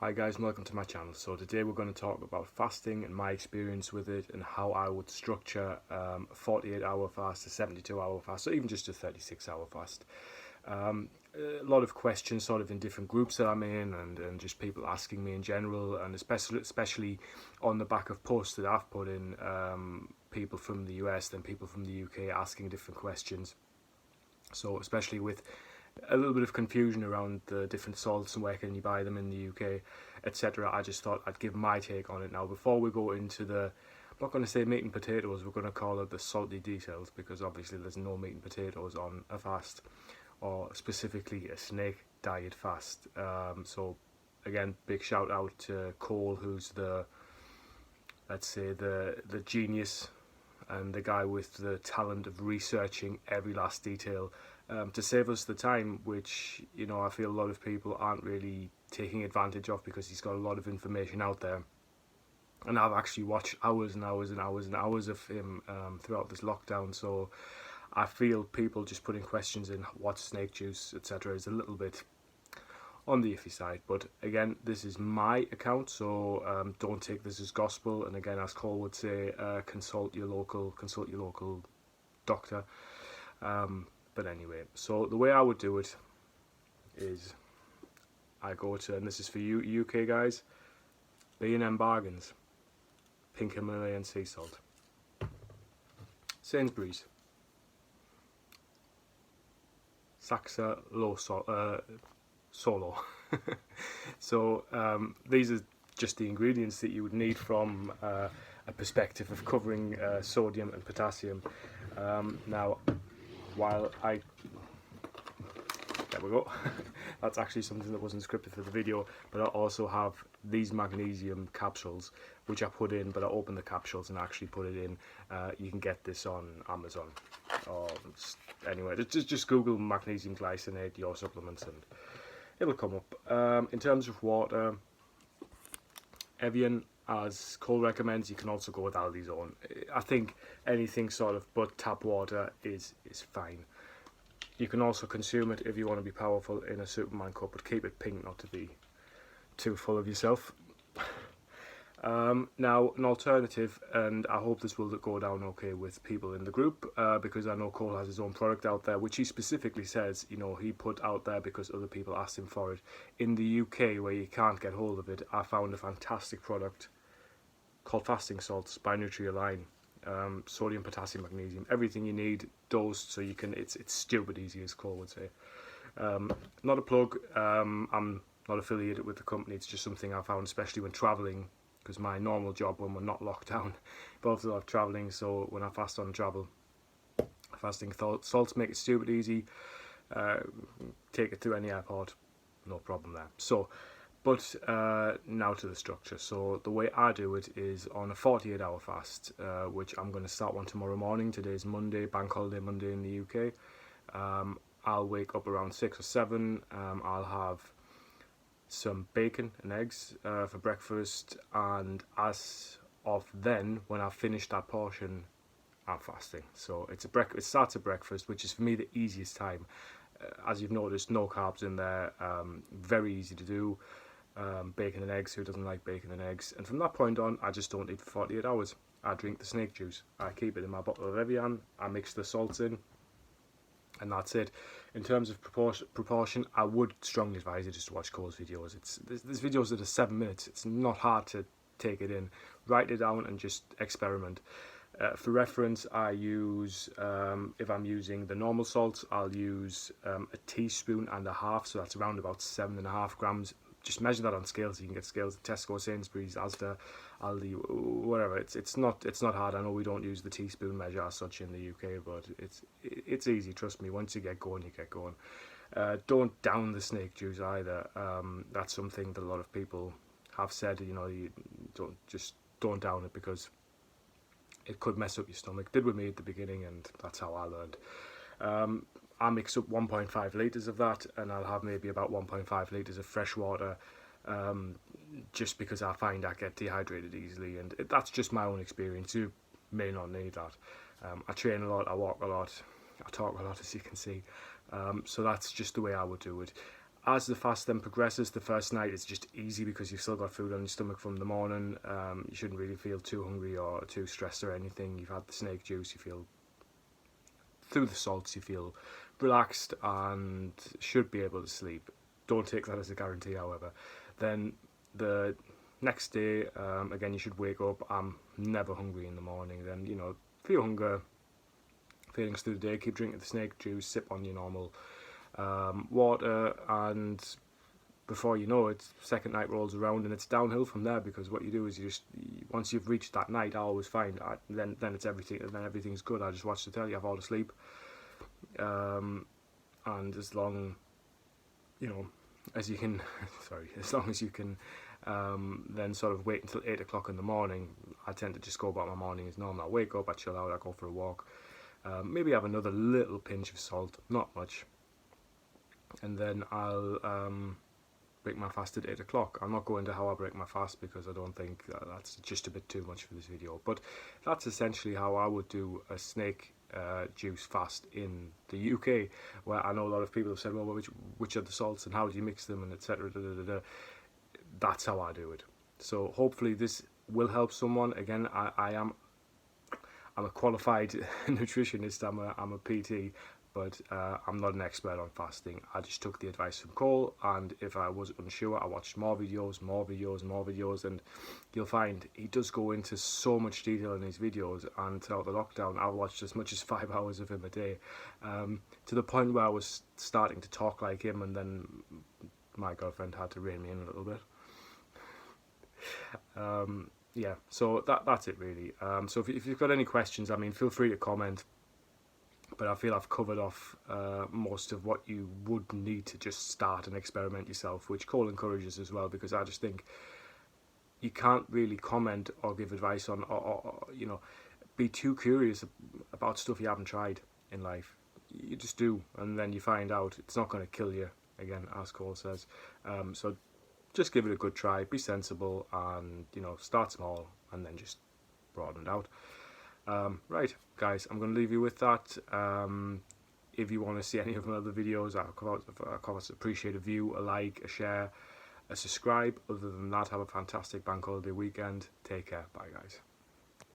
Hi guys and welcome to my channel. So today we're going to talk about fasting and my experience with it and how I would structure a 48-hour fast, a 72-hour fast, or even just a 36-hour fast. A lot of questions sort of in different groups that I'm in and just people asking me in general, and especially on the back of posts that I've put in, people from the US then people from the UK asking different questions. So especially with a little bit of confusion around the different salts and where can you buy them in the UK, etc. I just thought I'd give my take on it now before we go into the, I'm not going to say meat and potatoes, we're going to call it the salty details, because obviously there's no meat and potatoes on a fast, or specifically a snake diet fast. So again, big shout out to Cole, who's the, let's say the genius and the guy with the talent of researching every last detail, to save us the time, which, you know, I feel a lot of people aren't really taking advantage of, because he's got a lot of information out there. And I've actually watched hours and hours and hours and hours of him throughout this lockdown, so I feel people just putting questions in what's snake juice, etc. is a little bit on the iffy side. But again, this is my account, so don't take this as gospel. And again, as Cole would say, consult your local doctor. But anyway, so the way I would do it is I go to, and this is for you UK guys, B&M Bargains, pink Himalayan sea salt, Sainsbury's, Saxa low salt, solo. So these are just the ingredients that you would need from a perspective of covering sodium and potassium. Now, while there we go, that's actually something that wasn't scripted for the video, but I also have these magnesium capsules which I put in, but I open the capsules and actually put it in. You can get this on Amazon, or anyway, just Google magnesium glycinate your supplements and it'll come up. In terms of water, Evian, as Cole recommends, you can also go with Aldi's Own. I think anything sort of but tap water is fine. You can also consume it if you want to be powerful in a Superman cup, but keep it pink, not to be too full of yourself. Now, an alternative, and I hope this will go down okay with people in the group, because I know Cole has his own product out there, which he specifically says, you know, he put out there because other people asked him for it. In the UK, where you can't get hold of it, I found a fantastic product called Fasting Salts by Nutri-Align. Sodium, potassium, magnesium, everything you need dosed, so you can, it's stupid easy, as Cole would say. Not a plug, I'm not affiliated with the company, it's just something I found, especially when travelling, because my normal job when we're not locked down involves a lot of travelling. So when I fast on travel, fasting salts make it stupid easy. Take it through any airport, no problem there. So, but now to the structure. So the way I do it is on a 48-hour fast, which I'm going to start one tomorrow morning. Today's Monday, bank holiday Monday in the UK. I'll wake up around 6 or 7. I'll have some bacon and eggs for breakfast, and as of then, when I've finished that portion, I'm fasting. So it starts at breakfast, which is for me the easiest time. As you've noticed, no carbs in there, very easy to do. Bacon and eggs, who doesn't like bacon and eggs? And from that point on, I just don't eat for 48 hours. I drink the snake juice, I keep it in my bottle of Evian, I mix the salts in, and that's it. In terms of proportion, I would strongly advise you just to watch Cole's videos. There's videos that are 7 minutes. It's not hard to take it in. Write it down and just experiment. For reference, I use, if I'm using the normal salts, I'll use a teaspoon and a half, so that's around about 7.5 grams. Just measure that on scales. You can get scales at Tesco, Sainsbury's, Asda, Aldi, whatever. It's not hard. I know we don't use the teaspoon measure as such in the UK, but it's easy. Trust me. Once you get going, you get going. Don't down the snake juice either. That's something that a lot of people have said. You know, you don't down it, because it could mess up your stomach. Did with me at the beginning, and that's how I learned. I mix up 1.5 litres of that, and I'll have maybe about 1.5 litres of fresh water, just because I find I get dehydrated easily, and that's just my own experience. You may not need that. I train a lot, I walk a lot, I talk a lot, as you can see, so that's just the way I would do it. As the fast then progresses, the first night it's just easy because you've still got food on your stomach from the morning. You shouldn't really feel too hungry or too stressed or anything. You've had the snake juice, you feel, through the salts, you feel relaxed and should be able to sleep. Don't take that as a guarantee, however. Then the next day, again, you should wake up. I'm never hungry in the morning. Then, you know, feel hunger, feelings through the day, keep drinking the snake juice, sip on your normal water, and before you know it, second night rolls around and it's downhill from there, because what you do is once you've reached that night, I always find then it's everything, and then everything's good. I just watch the telly, I fall asleep, and as long, you know, as you can as long as you can then sort of wait until 8 o'clock in the morning, I tend to just go about my morning as normal. I wake up, I chill out, I go for a walk, maybe have another little pinch of salt, not much, and then I'll break my fast at 8 o'clock. I'm not going into how I break my fast because I don't think that's just a bit too much for this video, but that's essentially how I would do a snake juice fast in the UK, where I know a lot of people have said, well, which are the salts and how do you mix them and etc. That's how I do it. So hopefully this will help someone. Again, I'm a qualified nutritionist, I'm a PT, but I'm not an expert on fasting. I just took the advice from Cole, and if I was unsure, I watched more videos, and you'll find he does go into so much detail in his videos. And throughout the lockdown, I watched as much as 5 hours of him a day, to the point where I was starting to talk like him, and then my girlfriend had to rein me in a little bit. Yeah, so that's it really. So if you've got any questions, I mean, feel free to comment. But I feel I've covered off most of what you would need to just start and experiment yourself, which Cole encourages as well, because I just think you can't really comment or give advice on, or you know, be too curious about stuff you haven't tried in life. You just do, and then you find out it's not going to kill you, again, as Cole says. So just give it a good try, be sensible, and, you know, start small and then just broaden it out. Right, guys, I'm going to leave you with that. If you want to see any of my other videos, I of course appreciate a view, a like, a share, a subscribe. Other than that, have a fantastic bank holiday weekend. Take care. Bye, guys.